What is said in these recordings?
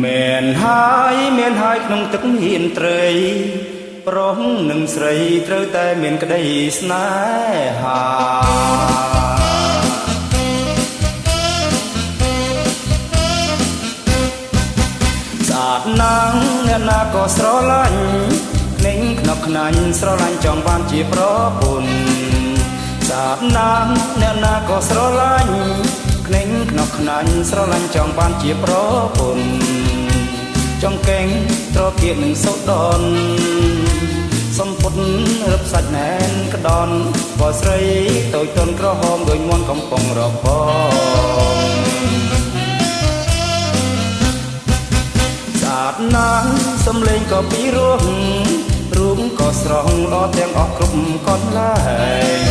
មែនហើយក្នុងទឹកមានត្រីប្រុសនិងស្រីត្រូវតែមានក្តីស្នេហាស្អាតណាស់អ្នកណាក៏ស្រឡាញ់ក្នេញខ្នប់ខ្នាញ់ស្រឡាញ់ចង់បានជាប្រពន្ធស្អាតណាស់អ្នកណាក៏ស្រឡាញ់ក្នេញខ្នប់ខ្នាញ់ស្រឡាញ់ចង់បានជាប្រពន្ធចង់កេងត្រកៀកនឹងសូដនសំពុតរឹបសាច់ណែនក្ដនបស្រីតូចតូនក្រហមដូចមន់កំពុងរបងស្អាតណាស់សំលេងក៏ពីរោះរូបក៏ស្រស់ល្អទាំងអស់គ្រប់កន្លែង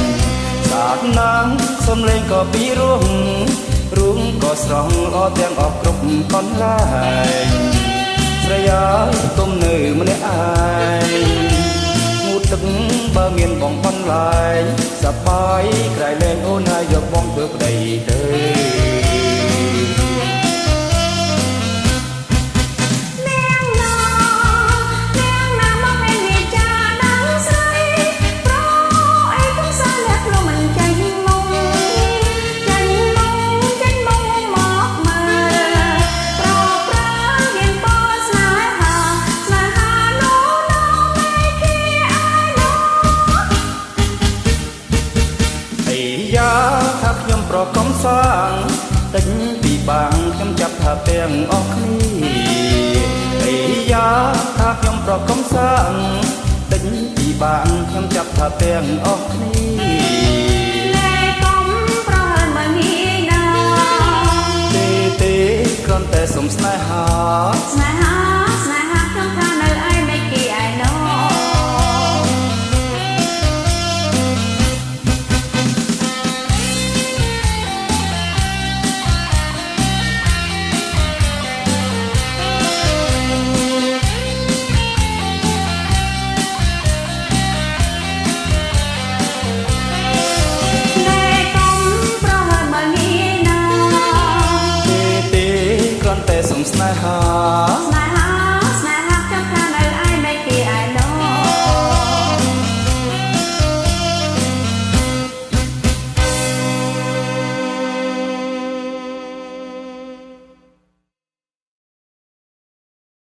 ស្អាតណាស់សំលេងក៏ពីរោះរូបក៏ស្រស់ល្អទាំងអស់គ្រប់កន្លែងស្រីអើយគុំនៅម្នាក់ឯងងូតទឹកបើមានបងបន្លែងសប្បាយក្រៃលែងអូនហើយយកបងធ្វើប្តីទៅថាខ្ញុំប្រកំសាងទិញពីបាងខ្ញុំចាប់ថាទាំងអស់គ្នាអីយ៉ាថាខ្ញុំប្រកំសាងទិញពីបាងខ្ញុំចាប់ថាទាំងអស់គ្នាតែកុំប្រហែលមកងាយណាទេគ្រាន់តែសុំស្នេហា